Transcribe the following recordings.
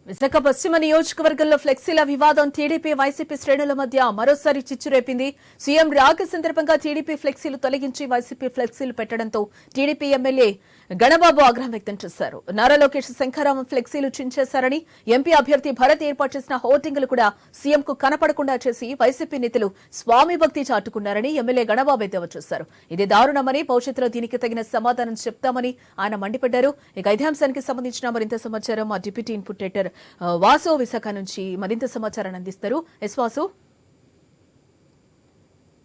విశాఖ పశ్చిమ నియోజకవర్గంలో ఫ్లెక్సీల వివాదం టీడీపీ వైసీపీ శ్రేణుల మధ్య మరోసారి చిచ్చురేపింది. సీఎం రాక సందర్భంగా టీడీపీ ఫ్లెక్సీలు తొలగించి వైసీపీ ఫ్లెక్సీలు పెట్టడంతో టీడీపీ ఎమ్మెల్యే గణబాబు ఆగ్రహం వ్యక్తం చేశారు. నారా లోకేష్ శంఖారామం ఫ్లెక్సీలు చించేశారని, ఎంపీ అభ్యర్థి భరత్ ఏర్పాటు చేసిన హోర్డింగులు కూడా సీఎంకు కనపడకుండా చేసి వైసీపీ నేతలు స్వామి భక్తి చాటుకున్నారని ఎమ్మెల్యే గణబాబు ఎద్దేవా చేశారు. ఇది దారుణమని, భవిష్యత్తులో దీనికి తగిన సమాధానం చెప్తామని ఆయన మండిపడ్డారు. ఇక ఇదే అంశానికి సంబంధించిన మరింత సమాచారం మా deputy input editor Vasu Visakha నుంచి మరింత సమాచారాన్ని అందిస్తారు. ఎస్ వాసు.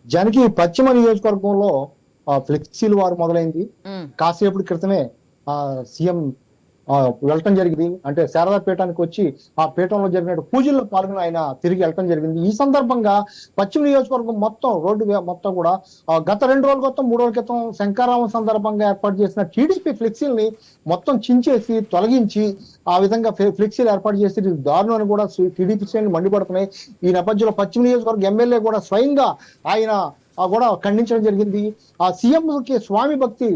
జానకి, పశ్చిమ నియోజకవర్గంలో ఫ్లెక్సీలు వారు మొదలైంది. కాసేపటి క్రితమే సీఎం వెళ్ళటం జరిగింది. అంటే శారదా పీఠానికి వచ్చి ఆ పీఠంలో జరిగిన పూజల్లో పాల్గొని ఆయన తిరిగి వెళ్ళటం జరిగింది. ఈ సందర్భంగా పశ్చిమ నియోజకవర్గం మొత్తం రోడ్డు మొత్తం కూడా గత 2 రోజుల క్రితం 3 రోజుల క్రితం శంఖారామం సందర్భంగా ఏర్పాటు చేసిన టీడీపీ ఫ్లెక్సీలని మొత్తం చించేసి తొలగించి ఆ విధంగా ఫ్లెక్సీలు ఏర్పాటు చేసి దారుణం అని కూడా టీడీపీ శ్రేణులు మండిపడుతున్నాయి. ఈ నేపథ్యంలో పశ్చిమ నియోజకవర్గం ఎమ్మెల్యే కూడా స్వయంగా ఆయన కూడా ఖండించడం జరిగింది. ఆ సీఎంకి స్వామి భక్తి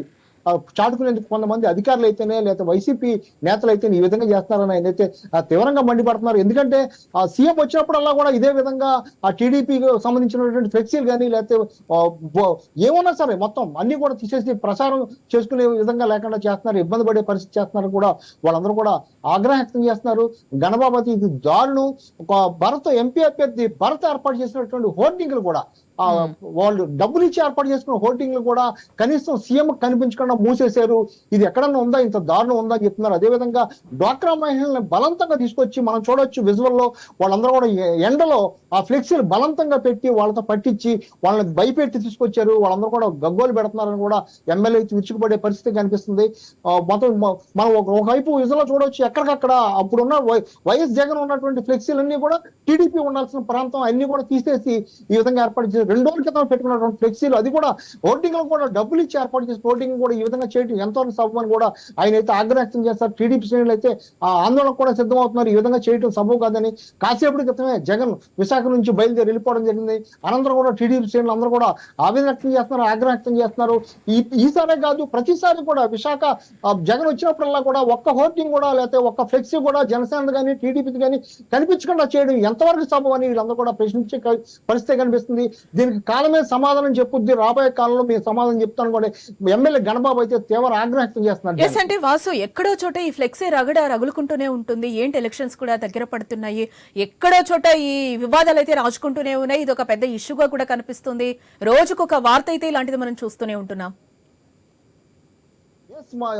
చాటుకునేందుకు కొంతమంది అధికారులు అయితేనే లేదా వైసీపీ నేతలు అయితే ఈ విధంగా చేస్తున్నారని ఆయన అయితే తీవ్రంగా మండిపడుతున్నారు. ఎందుకంటే ఆ సీఎం వచ్చినప్పుడల్లా కూడా ఇదే విధంగా ఆ టీడీపీకి సంబంధించినటువంటి ఫ్లెక్సీలు కానీ లేకపోతే ఏమన్నా సరే మొత్తం అన్ని కూడా తీసేసి ప్రచారం చేసుకునే విధంగా లేకుండా చేస్తున్నారు, ఇబ్బంది పడే పరిస్థితి చేస్తున్నారు కూడా వాళ్ళందరూ కూడా ఆగ్రహం వ్యక్తం చేస్తున్నారు. గణబాబతి ఇది దారుణం. ఒక భరత్ ఎంపీ అభ్యర్థి భరత్ ఏర్పాటు చేసినటువంటి హోర్డింగ్లు కూడా వాళ్ళు డబ్బులు ఇచ్చి ఏర్పాటు చేసుకున్న హోర్డింగ్లు కూడా కనీసం సీఎం కనిపించకుండా మూసేశారు. ఇది ఎక్కడన్నా ఉందా, ఇంత దారుణం ఉందా అని చెప్తున్నారు. అదేవిధంగా డ్వాక్రా మహిళల్ని బలవంతంగా తీసుకొచ్చి మనం చూడొచ్చు విజువల్లో వాళ్ళందరూ కూడా ఎండలో ఆ ఫ్లెక్సీలు బలవంతంగా పెట్టి వాళ్ళతో పట్టించి వాళ్ళని భయపెట్టి తీసుకొచ్చారు. వాళ్ళందరూ కూడా గగ్గోలు పెడుతున్నారని కూడా ఎమ్మెల్యే విరుచుకుపడే పరిస్థితి కనిపిస్తుంది. మొత్తం మనం ఒకవైపు విజువల్లో చూడొచ్చు ఎక్కడికక్కడ అప్పుడున్న వైఎస్ జగన్ ఉన్నటువంటి ఫ్లెక్సీలన్నీ కూడా టీడీపీ ఉండాల్సిన ప్రాంతం అన్ని కూడా తీసేసి ఈ విధంగా ఏర్పాటు చేసి 2 రోజుల క్రితం పెట్టుకున్నటువంటి ఫ్లెక్సీలు అది కూడా ఓటింగ్ కూడా డబ్బులు ఇచ్చి ఏర్పాటు చేసి ఓటింగ్ కూడా ఈ విధంగా చేయడం ఎంతవరకు సబబని కూడా ఆయన అయితే ఆగ్రహం వ్యక్తం చేస్తారు. టీడీపీ శ్రేణులు అయితే ఆ ఆందోళన కూడా సిద్ధమవుతున్నారు. ఈ విధంగా చేయడం సబబు కాదని కాసేపటి క్రితమే జగన్ విశాఖ నుంచి బయలుదేరి వెళ్ళిపోవడం జరిగింది. అనంతరం కూడా టీడీపీ శ్రేణులు అందరూ కూడా ఆవేదన వ్యక్తం చేస్తున్నారు, ఆగ్రహం వ్యక్తం చేస్తున్నారు. ఈసారే కాదు ప్రతిసారి కూడా విశాఖ జగన్ వచ్చినప్పుడల్లా కూడా ఒక్క హోర్డింగ్ కూడా లేకపోతే ఒక్క ఫ్లెక్సీ కూడా జనసేన కానీ టీడీపీకి కానీ కనిపించకుండా చేయడం ఎంతవరకు సబబు అని వీళ్ళందరూ కూడా ప్రశ్నించే పరిస్థితి కనిపిస్తుంది. దీనికి కాలమే సమాధానం చెప్పుద్ది, రాబోయే కాలంలో మేము సమాధానం చెప్తాను కూడా ఎమ్మెల్యే గణబాబు అయితే తీవ్ర ఆగ్రహం వ్యక్తం చేస్తున్నారు. అంటే వాసు, ఎక్కడో చోట ఈ ఫ్లెక్సీ రగులుకుంటూనే ఉంటుంది. ఏంటి ఎలక్షన్స్ కూడా దగ్గర పడుతున్నాయి, ఎక్కడో చోట ఈ వివాదాలు అయితే రాజుకుంటూనే ఉన్నాయి. ఇది ఒక పెద్ద ఇష్యూగా కూడా కనిపిస్తుంది. రోజుకొక వార్త అయితే ఇలాంటిది మనం చూస్తూనే ఉంటున్నాం.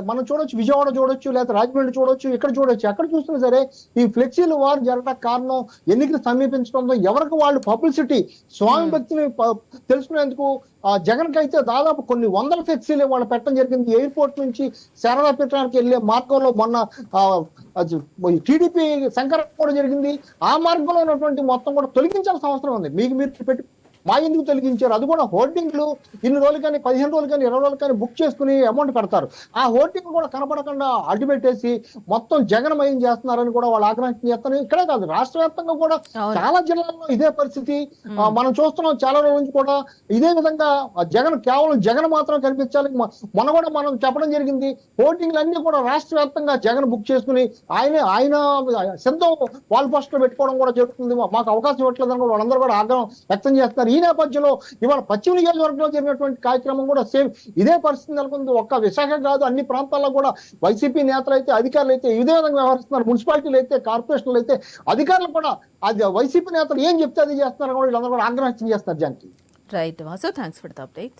మనం చూడొచ్చు, విజయవాడ చూడొచ్చు, లేదా రాజమండ్రి చూడొచ్చు, ఇక్కడ చూడొచ్చు. ఎక్కడ చూస్తున్నా సరే ఈ ఫ్లెక్సీలు వారు జరగడానికి కారణం ఎన్నికలు సమీపించడంతో ఎవరికి వాళ్ళు పబ్లిసిటీ స్వామి భక్తిని తెలుసుకునేందుకు జగన్ కి అయితే దాదాపు కొన్ని వందల ఫ్లెక్సీలు వాళ్ళు పెట్టడం జరిగింది. ఎయిర్పోర్ట్ నుంచి శారదా పీఠానికి వెళ్లే మార్గంలో మొన్న టీడీపీ శంకరం కూడా జరిగింది. ఆ మార్గంలో ఉన్నటువంటి మొత్తం కూడా తొలగించాల్సిన అవసరం ఉంది. మీరు పెట్టి మా ఎందుకు తొలగించారు? అది కూడా హోర్డింగ్లు ఇన్ని రోజులు కానీ 15 రోజులు కానీ 20 రోజులు కానీ బుక్ చేసుకుని అమౌంట్ పెడతారు. ఆ హోర్డింగ్ కూడా కనపడకుండా అడ్డు పెట్టేసి మొత్తం జగన్మయం చేస్తున్నారని కూడా వాళ్ళు ఆగ్రహం చేస్తున్నారు. ఇక్కడే కాదు, రాష్ట్ర వ్యాప్తంగా కూడా చాలా జిల్లాల్లో ఇదే పరిస్థితి మనం చూస్తున్నాం. చాలా రోజుల నుంచి కూడా ఇదే విధంగా జగన్ కేవలం జగన్ మాత్రం కనిపించాలి. మొన్న కూడా మనం చెప్పడం జరిగింది, హోర్డింగ్లు అన్ని కూడా రాష్ట్ర వ్యాప్తంగా జగన్ బుక్ చేసుకుని ఆయన సిద్ధం వాల్ పోస్టర్ పెట్టుకోవడం కూడా జరుగుతుంది. మాకు అవకాశం ఇవ్వట్లేదని కూడా వాళ్ళందరూ కూడా ఆగ్రహం వ్యక్తం చేస్తున్నారు. ఈ నేపథ్యంలో ఇవాళ పశ్చిమ నియోజకవర్గంలో జరిగినటువంటి కార్యక్రమం కూడా సేమ్ ఇదే పరిస్థితి నెలకొంది. ఒక్క విశాఖ కాదు, అన్ని ప్రాంతాల్లో కూడా వైసీపీ నేతలు అయితే అధికారులు అయితే ఇదే విధంగా వ్యవహరిస్తున్నారు. మున్సిపాలిటీలు అయితే కార్పొరేషన్లు అయితే అధికారులు కూడా అది వైసీపీ నేతలు ఏం చెప్తే అది చేస్తున్నారు కూడా వీళ్ళందరూ కూడా ఆగ్రహం వ్యక్తం చేస్తారు. Janaki, right Vasu, thanks for the update.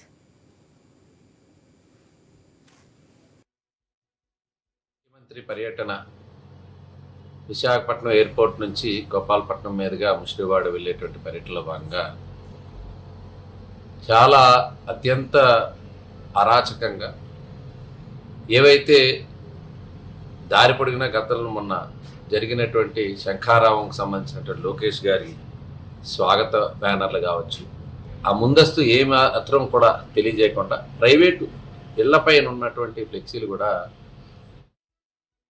ముఖ్యమంత్రి పర్యటన విశాఖపట్నం ఎయిర్పోర్ట్ నుంచి గోపాలపట్నం మీదుగా ముషిడివాడ వెళ్ళేటువంటి పర్యటనలో భాగంగా చాలా అత్యంత అరాచకంగా ఏవైతే దారి పొడిగిన గతంలో మొన్న జరిగినటువంటి శంఖారావంకి సంబంధించినటువంటి లోకేష్ గారి స్వాగత బ్యానర్లు కావచ్చు, ఆ ముందస్తు ఏ మాత్రం కూడా తెలియజేయకుండా ప్రైవేటు ఇళ్లపైన ఉన్నటువంటి ఫ్లెక్సీలు కూడా